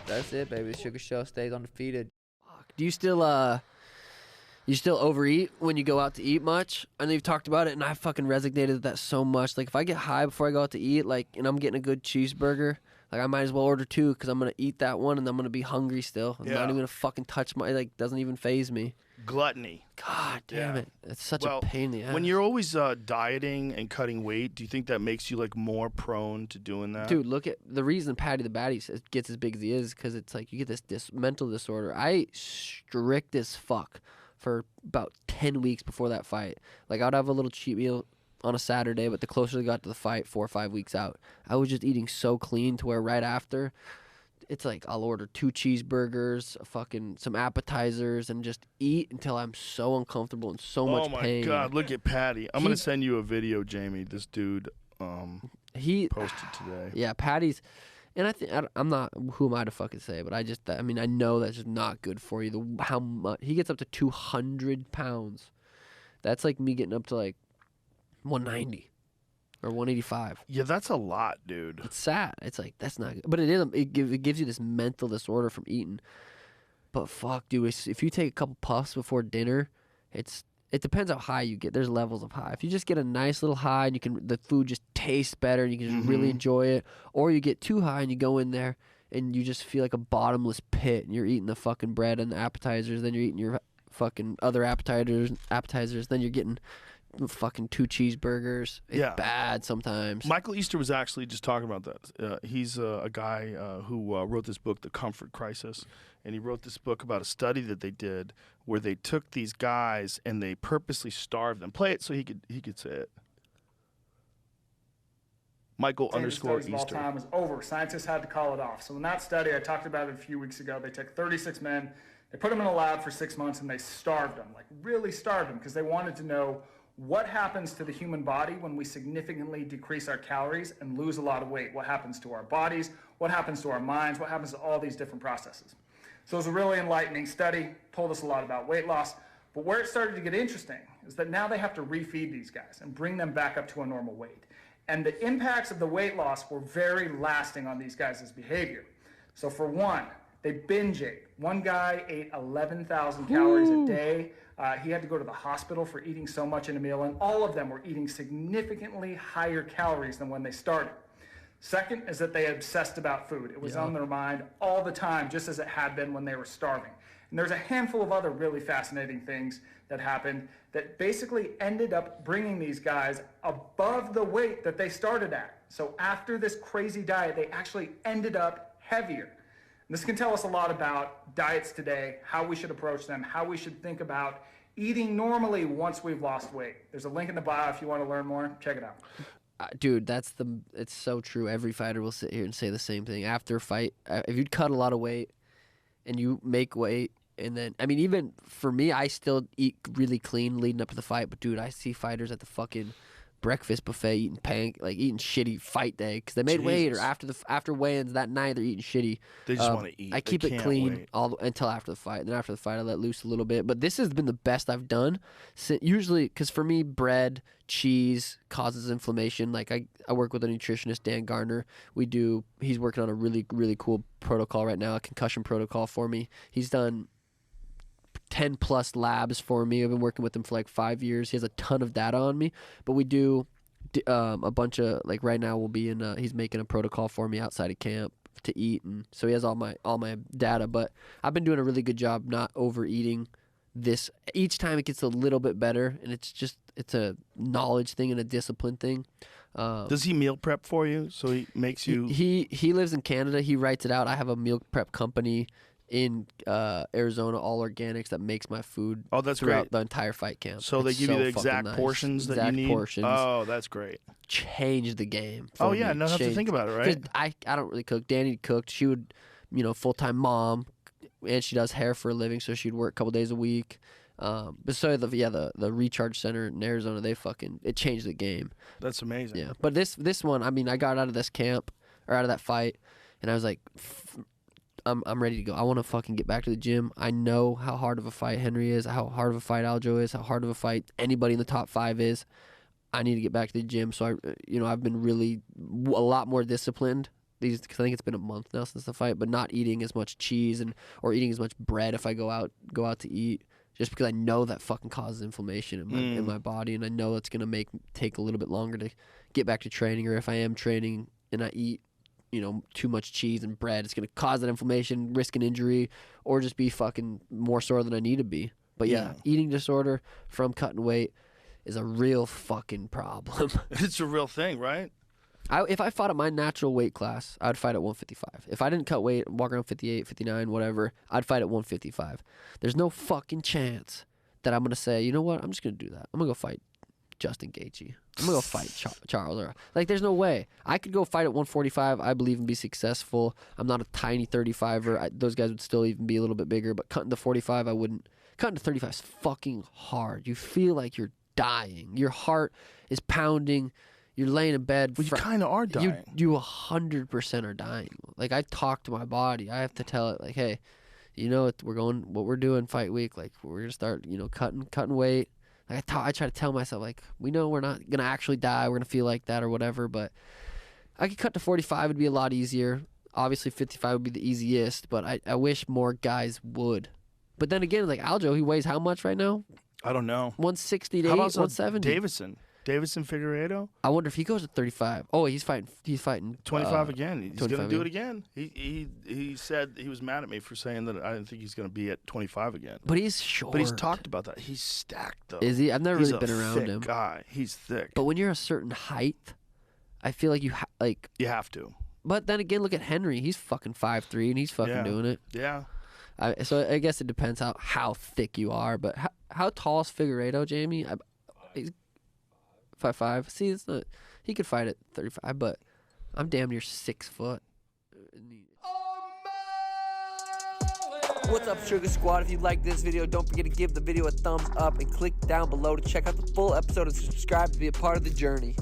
That's it, baby. Sugar Show stays undefeated. Do you still overeat when you go out to eat much? I know you've talked about it, and I fucking resonated with that so much. Like, if I get high before I go out to eat, like, and I'm getting a good cheeseburger, like, I might as well order 2 because I'm going to eat that one and I'm going to be hungry still. I'm not even going to fucking touch my, like, doesn't even faze me. Gluttony. God damn it. It's such a pain in the ass. When you're always dieting and cutting weight, do you think that makes you, like, more prone to doing that? Dude, look at the reason Patty the Baddie gets as big as he is because it's like you get this mental disorder. I ate strict as fuck for about 10 weeks before that fight. Like, I'd have a little cheat meal on a Saturday, but the closer we got to the fight, 4 or 5 weeks out, I was just eating so clean to where right after, it's like I'll order 2 cheeseburgers, some appetizers, and just eat until I'm so uncomfortable and so much pain. Oh my God, look at Patty. I'm going to send you a video, Jamie. This dude he posted today. Yeah, Patty's... And I'm not, who am I to fucking say, but I mean, I know that's just not good for you. How much, he gets up to 200 pounds. That's like me getting up to like 190 or 185. Yeah, that's a lot, dude. It's sad. It's like, that's not good. But it gives you this mental disorder from eating. But fuck, dude, if you take a couple puffs before dinner, it depends how high you get. There's levels of high. If you just get a nice little high and the food just tastes better and you can just really enjoy it, or you get too high and you go in there and you just feel like a bottomless pit and you're eating the fucking bread and the appetizers, then you're eating your fucking other appetizers, then you're getting fucking 2 cheeseburgers. It's bad sometimes. Michael Easter was actually just talking about that. He's a guy who wrote this book, The Comfort Crisis, and he wrote this book about a study that they did where they took these guys and they purposely starved them. Play it so he could say it. Michael _ Easter. All time was over. Scientists had to call it off. So in that study, I talked about it a few weeks ago, they took 36 men, they put them in a lab for 6 months, and they starved them, like really starved them, because they wanted to know what happens to the human body when we significantly decrease our calories and lose a lot of weight. What happens to our bodies? What happens to our minds? What happens to all these different processes? So it was a really enlightening study, told us a lot about weight loss. But where it started to get interesting is that now they have to refeed these guys and bring them back up to a normal weight. And the impacts of the weight loss were very lasting on these guys' behavior. So for one, they binge ate. One guy ate 11,000 calories a day. He had to go to the hospital for eating so much in a meal, and all of them were eating significantly higher calories than when they started. Second is that they obsessed about food. It was on their mind all the time, just as it had been when they were starving. And there's a handful of other really fascinating things that happened that basically ended up bringing these guys above the weight that they started at. So after this crazy diet, they actually ended up heavier. And this can tell us a lot about diets today, how we should approach them, how we should think about eating normally once we've lost weight. There's a link in the bio if you want to learn more. Check it out. Dude, it's so true. Every fighter will sit here and say the same thing. After a fight, if you cut a lot of weight and you make weight, and then, I mean, even for me, I still eat really clean leading up to the fight. But, dude, I see fighters at the fucking breakfast buffet eating eating shitty fight day because they made weight, or after weigh-ins that night they're eating shitty. They just want to eat. I keep it clean until after the fight. And then after the fight, I let loose a little bit. But this has been the best I've done. Usually, because for me, bread, cheese causes inflammation. Like I work with a nutritionist, Dan Garner. He's working on a really, really cool protocol right now, a concussion protocol for me. He's done 10 plus labs for me. I've been working with him for like 5 years. He has a ton of data on me, but we do a bunch of, like, right now we'll be in he's making a protocol for me outside of camp to eat, and so he has all my data. But I've been doing a really good job not overeating. This each time it gets a little bit better, and it's a knowledge thing and a discipline thing. Does he meal prep for you? So he makes you. He lives in Canada. He writes it out. I have a meal prep company in Arizona, all organics, that makes my food. Oh, that's throughout great. the entire fight camp. So they give you the exact portions that you need. Portions. Oh, that's great. Change the game. Oh yeah, no have to think about it, right? I don't really cook. Danny cooked. She would, full-time mom, and she does hair for a living, so she'd work a couple days a week. But so the recharge center in Arizona, it changed the game. That's amazing. Yeah, but this one, I mean, I got out of this camp or out of that fight, and I was like, I'm ready to go. I want to fucking get back to the gym. I know how hard of a fight Henry is, how hard of a fight Aljo is, how hard of a fight anybody in the top 5 is. I need to get back to the gym. So I've been really a lot more disciplined because I think it's been a month now since the fight, but not eating as much cheese or eating as much bread if I go out to eat, just because I know that fucking causes inflammation in my body, and I know it's gonna take a little bit longer to get back to training, or if I am training and I eat, too much cheese and bread, it's gonna cause that inflammation, risk an injury, or just be fucking more sore than I need to be. But yeah, eating disorder from cutting weight is a real fucking problem. It's a real thing, right? If I fought at my natural weight class, I'd fight at 155. If I didn't cut weight, walk around 58, 59, whatever, I'd fight at 155. There's no fucking chance that I'm going to say, you know what, I'm just going to do that. I'm going to go fight Justin Gaethje. I'm going to go fight Charles. There's no way. I could go fight at 145, I believe, and be successful. I'm not a tiny 35er. Those guys would still even be a little bit bigger, but cutting to 45, I wouldn't. Cutting to 35 is fucking hard. You feel like you're dying. Your heart is pounding. You're laying in bed. Well, you kind of are dying. You 100% are dying. Like, I talk to my body. I have to tell it, like, hey, what we're doing fight week. Like, we're gonna start, cutting weight. Like, I try to tell myself, like, we know we're not gonna actually die. We're gonna feel like that or whatever. But I could cut to 45. It'd be a lot easier. Obviously, 55 would be the easiest. But I wish more guys would. But then again, like Aljo, he weighs how much right now? I don't know. 160 to How 8, about 170. Davison Figueiredo? I wonder if he goes to 35. Oh, he's fighting 25 again. He's going to 25 do it again. He said he was mad at me for saying that I didn't think he's going to be at 25 again. But he's short. But he's talked about that. He's stacked though. Is he? I've never really been around thick him. Guy. He's thick. But when you're a certain height, I feel like you have to. But then again, look at Henry. He's fucking 5'3", and he's fucking doing it. Yeah. So I guess it depends how thick you are. But how tall is Figueiredo, Jamie? He's 5'5". See, it's not. He could fight at 35, but I'm damn near 6 foot. What's up, Sugar Squad? If you like this video, don't forget to give the video a thumbs up and click down below to check out the full episode and subscribe to be a part of the journey.